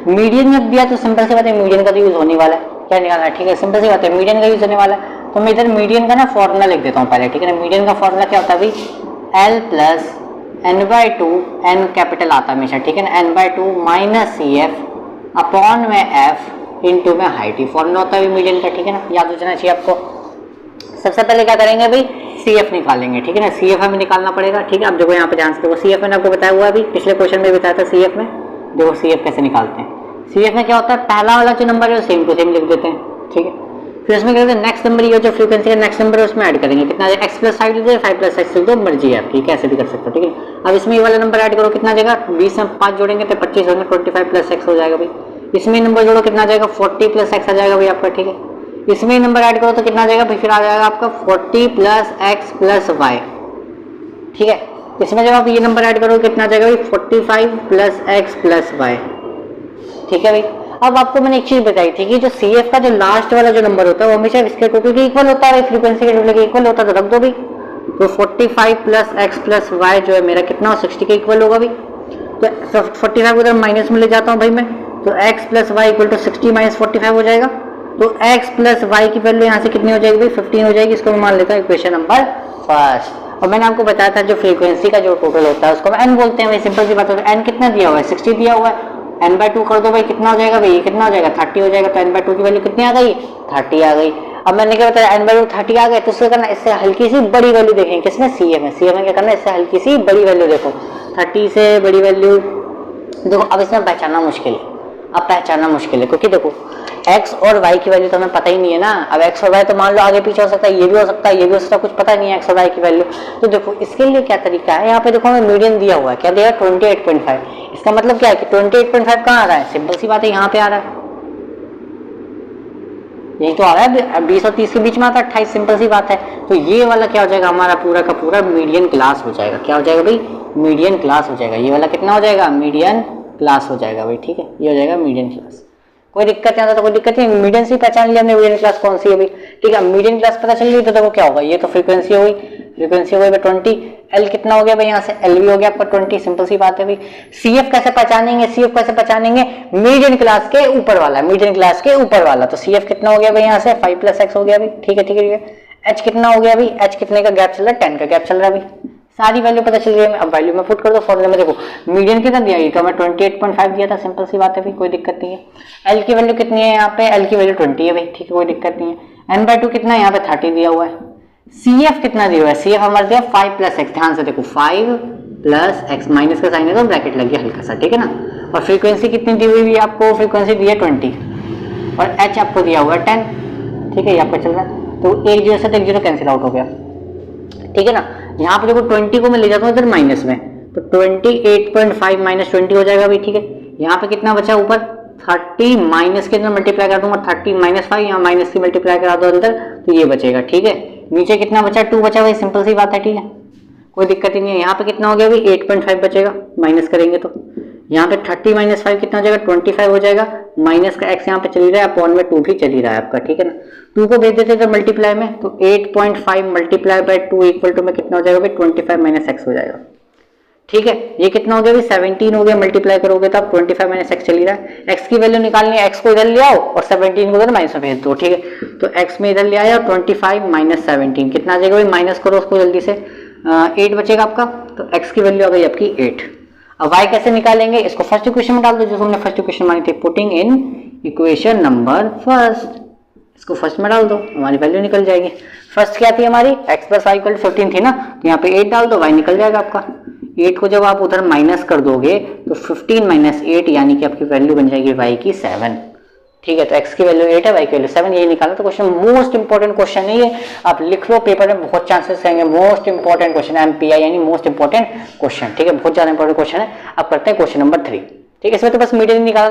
Median जब दिया तो सिंपल सी बात है मीडियन का तो यूज होने वाला है, क्या निकालना है, ठीक है सिंपल सी बात है मीडियन का यूज होने वाला है। तो मैं इधर मीडियन का ना फॉर्मूला लिख देता हूँ पहले, ठीक है ना। मीडियन का फॉर्मूला क्या होता है भाई, L plus n/2, N capital आता है हमेशा, ठीक है ना, n/2 minus C F upon में एफ इंटू में हाइट, फॉर्मूला होता है मीडियन का, ठीक है ना, याद हो जाना चाहिए आपको। सबसे पहले क्या करेंगे भाई, सी एफ निकालेंगे, ठीक है ना, सी एफ हमें निकालना पड़ेगा, ठीक है। अब देखो यहाँ पे ध्यान से देखो, सी एफ मैंने आपको बताया हुआ है अभी पिछले क्वेश्चन में बताया था। सी एफ में देखो सी एफ कैसे निकालते हैं। सी एफ में क्या होता है, पहला वाला जो नंबर है वो सेम टू सेम लिख देते हैं, ठीक है। फिर उसमें क्या करते हैं, नेक्स्ट नंबर ये जो फ्रीक्वेंसी का नेक्स्ट नंबर है उसमें ऐड करेंगे, कितना x प्लस 5 लिख दो, 5 प्लस x लिख दो, मर्जी है आपकी, कैसे भी कर सकते हो, ठीक है। अब इसमें ये वाला नंबर ऐड करो, कितना जाएगा, 20 में 5 जोड़ेंगे तो 25 होंगे, 25 प्लस x हो जाएगा भाई। इसमें नंबर जोड़ो, कितना जाएगा, 40 प्लस x आ जाएगा भाई आपका, ठीक है। इसमें नंबर ऐड करो तो कितना जाएगा भाई, फिर आ जाएगा आपका 40 प्लस x प्लस y, ठीक है। इसमें जब आप ये नंबर ऐड करो कितना जाएगा भाई, 45 प्लस x प्लस y, ठीक है भाई। अब आपको मैंने एक चीज बताई थी कि जो सी एफ का जो लास्ट वाला जो नंबर होता है वो हमेशा इसके टोटल के इक्वल होता है, फ्रीक्वेंसी के टोटल के इक्वल होता है, तो रख दो भाई। तो 45 प्लस x प्लस y जो है मेरा कितना हो, 60 के इक्वल होगा भाई। तो 45 उधर माइनस में ले जाता हूँ भाई मैं, तो x plus Y equal to 60 minus 45 हो जाएगा। तो x प्लस वाई की वैल्यू यहाँ से कितनी हो जाएगी भाई, 15 हो जाएगी। इसको मैं मान लेता हूँ इक्वेशन नंबर फर्स्ट। और मैंने आपको बताया था जो फ्रीक्वेंसी का जो टोटल होता है उसको n बोलते हैं भाई, सिंपल सी बात है। n कितना दिया हुआ है, 60 दिया हुआ है, n/2 कर दो भाई, कितना हो जाएगा भाई, ये कितना हो जाएगा, 30 हो जाएगा। तो n/2 की वैल्यू कितनी आ गई, 30 आ गई। अब मैंने क्या बताया, n/2 30 आ गए, तो उससे करना, इससे हल्की सी बड़ी वैल्यू देखेंगे, किसमें, सी एफ में। सी एफ में क्या करना है, इससे हल्की सी बड़ी वैल्यू देखो, 30 से बड़ी वैल्यू देखो। अब इसमें पहचानना मुश्किल है, अब पहचानना मुश्किल है, क्योंकि देखो x और y की वैल्यू तो हमें पता ही नहीं है ना। अब x और y तो मान लो आगे पीछे हो सकता है, ये भी हो सकता है, ये भी हो सकता है, कुछ पता नहीं है x और y की वैल्यू। तो देखो इसके लिए क्या तरीका है, यहाँ पे देखो हमें मीडियन दिया हुआ है, क्या दिया, 28.5। इसका मतलब क्या है कि 28.5 कहाँ आ रहा है, सिंपल सी बात है यहाँ पे आ रहा है, यही तो आ रहा है, 20 और 30 के बीच में आता है 28, सिंपल सी बात है। तो ये वाला क्या हो जाएगा, हमारा पूरा का पूरा मीडियन क्लास हो जाएगा। क्या हो जाएगा भाई, मीडियन क्लास हो जाएगा। ये वाला कितना हो जाएगा, मीडियन क्लास हो जाएगा भाई, ठीक है, ये हो जाएगा मीडियन क्लास। कोई दिक्कत नहीं आता तो कोई दिक्कत नहीं, मीडियन से पहचान लिया हमने मीडियन क्लास कौन सी है भाई, ठीक है। मीडियन क्लास पता चल गई तो देखो क्या होगा, ये तो फ्रीक्वेंसी हो गई, फ्रीक्वेंसी हो गई 20, एल कितना हो गया भाई, यहाँ से एल भी हो गया आपका 20, सिंपल सी बात है भाई। सी एफ कैसे पहचानेंगे, सी एफ कैसे पहचानेंगे, मीडियन क्लास के ऊपर वाला, मीडियन क्लास के ऊपर वाला। तो सी एफ कितना हो गया भाई, यहाँ से 5 प्लस एक्स हो गया भाई, ठीक है ठीक है। एच कितना हो गया भाई, एच कितने का गैप चल रहा है, 10 का गैप चल रहा है भाई। सारी वैल्यू पता चल रही है। अब वैल्यू में पुट कर दो फॉर्मूले में, देखो मीडियन कितना दिया, ये तो हमें 28.5 दिया था, सिंपल सी बात है भाई, कोई दिक्कत नहीं है। एल की वैल्यू कितनी है, यहाँ पे एल की वैल्यू 20 है भाई, ठीक है, कोई दिक्कत नहीं है। n/2 कितना है, यहाँ पे 30 दिया हुआ है। सी एफ कितना दिया हुआ है, सी एफ हमारा दिया 5 प्लस एक्स, ध्यान से देखो 5 प्लस एक्स, माइनस का साइन है तो ब्रैकेट लग गया हल्का सा, ठीक है ना। और फ्रीक्वेंसी कितनी दी हुई है आपको, फ्रीक्वेंसी दी है 20 और एच आपको दिया हुआ है 10, ठीक है, ये आपको चल रहा है। तो एक जीरो से एक जीरो कैंसिल आउट हो गया, ठीक है ना। यहाँ पे देखो 20 को मैं ले जाता हूँ इधर माइनस में, तो 28.5 माइनस 20 हो जाएगा भाई, ठीक है। यहाँ पे कितना बचा ऊपर, 30 माइनस के अंदर मल्टीप्लाई कर दूंगा, 30 माइनस 5, यहाँ माइनस की मल्टीप्लाई करा दो अंदर तो ये बचेगा, ठीक है। नीचे कितना बचा, 2 बचा भाई, सिंपल सी बात है, ठीक है, कोई दिक्कत ही नहीं है। यहाँ पे कितना हो गया भाई, 8.5 बचेगा, माइनस करेंगे तो यहाँ पे 30 माइनस 5 कितना हो जाएगा, 25 हो जाएगा। माइनस का x यहाँ पे चली रहा है, अपॉन में 2 भी चली रहा है आपका, ठीक है ना। 2 को भेज देते थे मल्टीप्लाई में, तो 8.5 मल्टीप्लाई बाय 2 इक्वल टू में कितना हो जाएगा भाई, 25 माइनस एक्स हो जाएगा, ठीक है। ये कितना हो गया भाई, 17 हो गया, मल्टीप्लाई करोगे तो आप 25 माइनस एक्स चली रहा है। एक्स की वैल्यू निकालनी है, एक्स को इधर ले आओ और 17 को इधर माइनस में भेज दो, ठीक है। तो एक्स में इधर ले आया, 25 माइनस 17 कितना आ जाएगा भाई, माइनस करो उसको जल्दी से, 8 बचेगा आपका। तो एक्स की वैल्यू आ गई आपकी 8। अब y कैसे निकालेंगे, इसको फर्स्ट इक्वेशन में डाल दो, जो हमने फर्स्ट इक्वेशन मानी थी, putting in equation number first, इसको फर्स्ट में डाल दो, हमारी वैल्यू निकल जाएगी। फर्स्ट क्या थी हमारी, x प्लस वाई इक्वल 15 थी ना, तो यहाँ पे 8 डाल दो, y निकल जाएगा आपका। 8 को जब आप उधर माइनस कर दोगे तो 15 माइनस 8 यानी कि आपकी वैल्यू बन जाएगी y की 7, ठीक है। तो x की वैल्यू 8 है, y की वैल्यू 7, यही निकाला। तो क्वेश्चन मोस्ट इंपॉर्टेंट क्वेश्चन है ये, आप लिख लो, पेपर में बहुत चांसेस रहेंगे। मोस्ट इंपॉर्टेंट क्वेश्चन है, MPI यानी मोस्ट इंपॉर्टेंट क्वेश्चन, ठीक है, बहुत ज्यादा इंपॉर्टेंट क्वेश्चन है। अब करते हैं क्वेश्चन नंबर 3, ठीक है। इसमें तो बस मीडियन निकाला